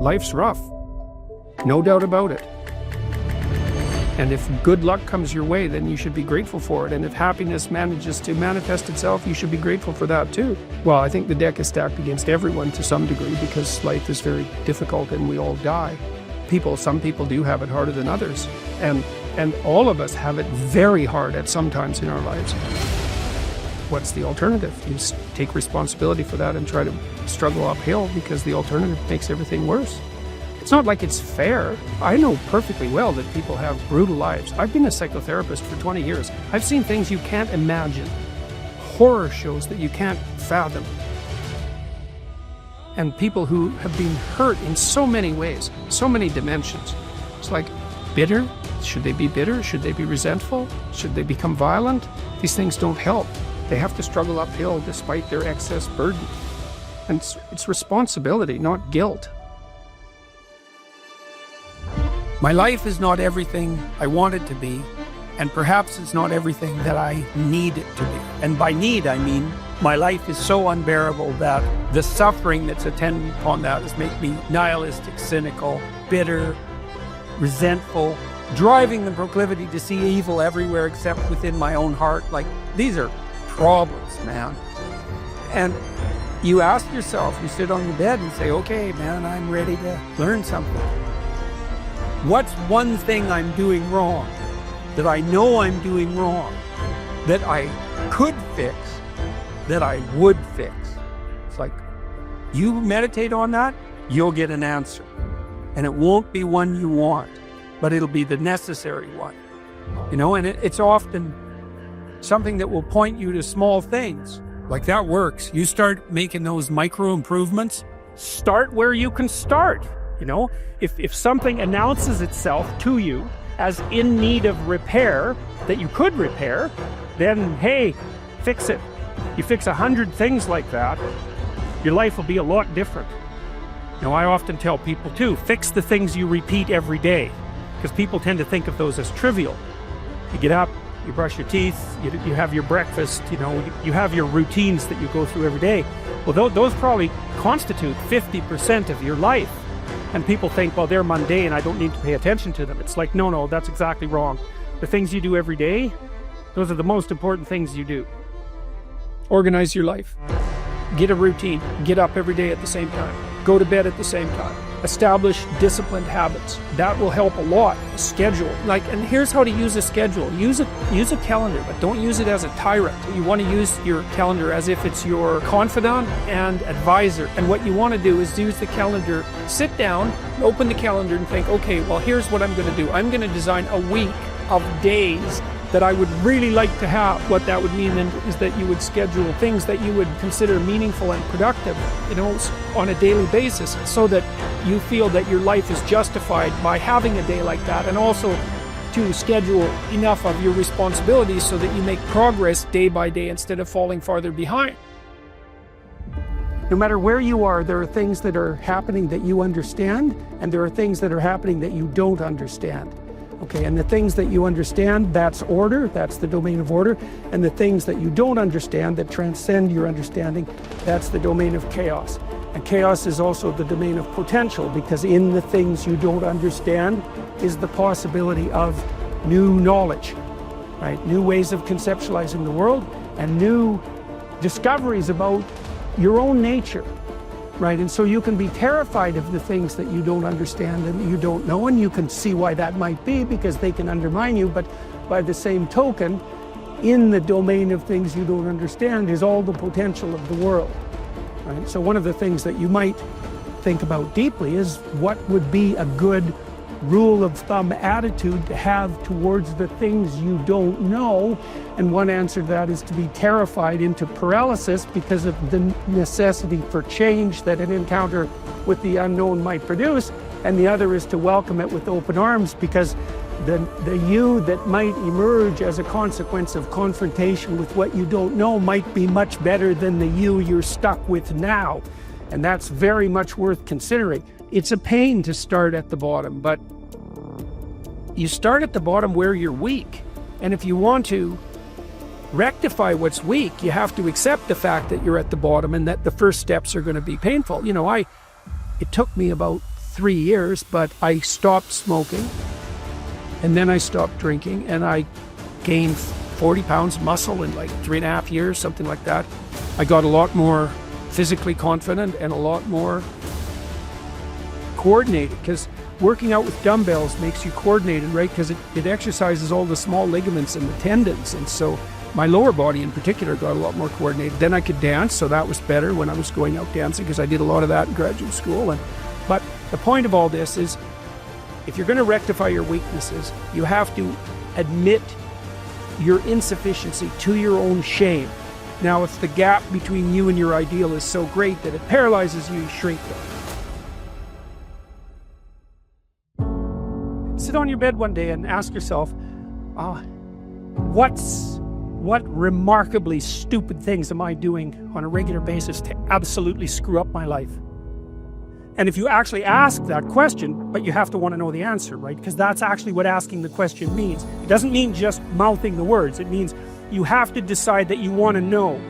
life's rough. No doubt about it. And if good luck comes your way, then you should be grateful for it. And if happiness manages to manifest itself, you should be grateful for that too. Well, I think the deck is stacked against everyone to some degree because life is very difficult and we all die. Some people do have it harder than others. And all of us have it very hard at some times in our lives. What's the alternative? You take responsibility for that and try to struggle uphill, because the alternative makes everything worse. It's not like it's fair. I know perfectly well that people have brutal lives. I've been a psychotherapist for 20 years. I've seen things you can't imagine. Horror shows that you can't fathom. And people who have been hurt in so many ways, so many dimensions. It's like, bitter? Should they be bitter? Should they be resentful? Should they become violent? These things don't help. They have to struggle uphill despite their excess burden. And it's responsibility, not guilt. My life is not everything I want it to be, and perhaps it's not everything that I need it to be. And by need, I mean my life is so unbearable that the suffering that's attendant upon that has made me nihilistic, cynical, bitter, resentful, driving the proclivity to see evil everywhere except within my own heart. Like, these are problems, man. And you ask yourself, you sit on your bed and say, okay, man, I'm ready to learn something. What's one thing I'm doing wrong that I know I'm doing wrong, that I could fix, that I would fix? It's like, you meditate on that, you'll get an answer. And it won't be one you want, but it'll be the necessary one. And it's often something that will point you to small things. Like, that works. You start making those micro improvements. Start where you can start. If something announces itself to you as in need of repair that you could repair, then hey, fix it. You fix 100 things like that, your life will be a lot different. I often tell people too, fix the things you repeat every day, because people tend to think of those as trivial. You get up, you brush your teeth, you have your breakfast, you have your routines that you go through every day. Well, those probably constitute 50% of your life. And people think, well, they're mundane, I don't need to pay attention to them. It's like, no, that's exactly wrong. The things you do every day, those are the most important things you do. Organize your life. Get a routine. Get up every day at the same time. Go to bed at the same time. Establish disciplined habits. That will help a lot. A schedule. And here's how to use a schedule. Use a calendar, but don't use it as a tyrant. You want to use your calendar as if it's your confidant and advisor. And what you want to do is use the calendar, sit down, open the calendar and think, okay, well, here's what I'm going to do. I'm going to design a week of days that I would really like to have. What that would mean then is that you would schedule things that you would consider meaningful and productive, on a daily basis, so that you feel that your life is justified by having a day like that, and also to schedule enough of your responsibilities so that you make progress day by day instead of falling farther behind. No matter where you are, there are things that are happening that you understand, and there are things that are happening that you don't understand. Okay, and the things that you understand, that's order, that's the domain of order. And the things that you don't understand, that transcend your understanding, that's the domain of chaos. And chaos is also the domain of potential, because in the things you don't understand is the possibility of new knowledge, right? New ways of conceptualizing the world and new discoveries about your own nature. Right, and so you can be terrified of the things that you don't understand and that you don't know, and you can see why that might be, because they can undermine you. But by the same token, in the domain of things you don't understand is all the potential of the world. Right? So one of the things that you might think about deeply is what would be a good rule of thumb attitude to have towards the things you don't know. And one answer to that is to be terrified into paralysis because of the necessity for change that an encounter with the unknown might produce. And the other is to welcome it with open arms, because the you that might emerge as a consequence of confrontation with what you don't know might be much better than the you you're stuck with now. And that's very much worth considering. It's a pain to start at the bottom, but you start at the bottom where you're weak. And if you want to rectify what's weak, you have to accept the fact that you're at the bottom and that the first steps are going to be painful. It took me about 3 years, but I stopped smoking, and then I stopped drinking, and I gained 40 pounds of muscle in like 3.5 years, something like that. I got a lot more physically confident and a lot more coordinated, because working out with dumbbells makes you coordinated, right? Because it exercises all the small ligaments and the tendons, and so my lower body in particular got a lot more coordinated. Then I could dance, so that was better when I was going out dancing, because I did a lot of that in graduate school. But the point of all this is, if you're going to rectify your weaknesses, you have to admit your insufficiency to your own shame. Now, if the gap between you and your ideal is so great that it paralyzes you, shrink them. Sit on your bed one day and ask yourself, what remarkably stupid things am I doing on a regular basis to absolutely screw up my life? And if you actually ask that question, but you have to want to know the answer, right? Because that's actually what asking the question means. It doesn't mean just mouthing the words. It means you have to decide that you want to know.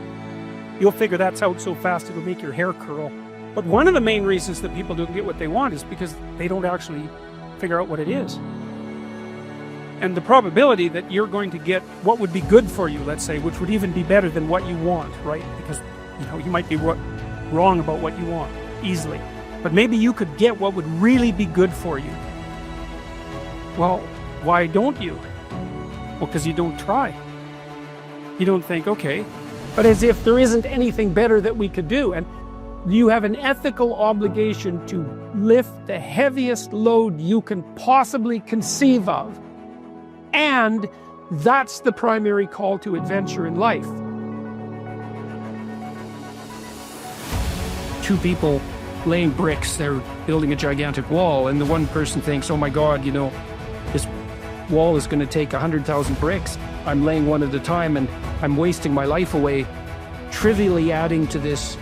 You'll figure that's out so fast it'll make your hair curl. But one of the main reasons that people don't get what they want is because they don't actually figure out what it is. And the probability that you're going to get what would be good for you, let's say, which would even be better than what you want, right? Because, you might be wrong about what you want easily. But maybe you could get what would really be good for you. Well, why don't you? Well, because you don't try. You don't think, okay, but as if there isn't anything better that we could do. And you have an ethical obligation to lift the heaviest load you can possibly conceive of. And that's the primary call to adventure in life. Two people laying bricks, they're building a gigantic wall, and the one person thinks, oh my God, this wall is going to take 100,000 bricks. I'm laying one at a time, and I'm wasting my life away trivially adding to this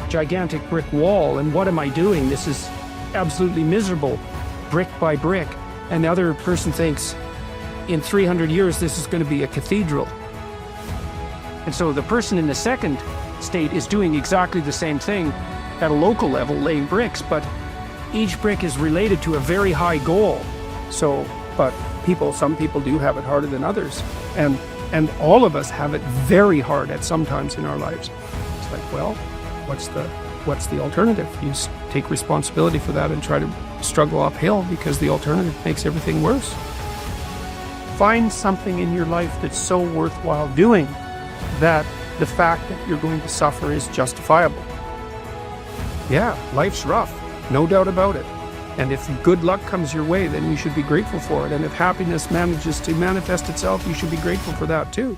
gigantic brick wall, and what am I doing? This is absolutely miserable, brick by brick. And the other person thinks, in 300 years this is going to be a cathedral. And so the person in the second state is doing exactly the same thing at a local level, laying bricks, but each brick is related to a very high goal. So, but some people do have it harder than others, and all of us have it very hard at some times in our lives. It's like, well, what's the alternative? You take responsibility for that and try to struggle uphill, because the alternative makes everything worse. Find something in your life that's so worthwhile doing that the fact that you're going to suffer is justifiable. Yeah, life's rough, no doubt about it. And if good luck comes your way, then you should be grateful for it. And if happiness manages to manifest itself, you should be grateful for that too.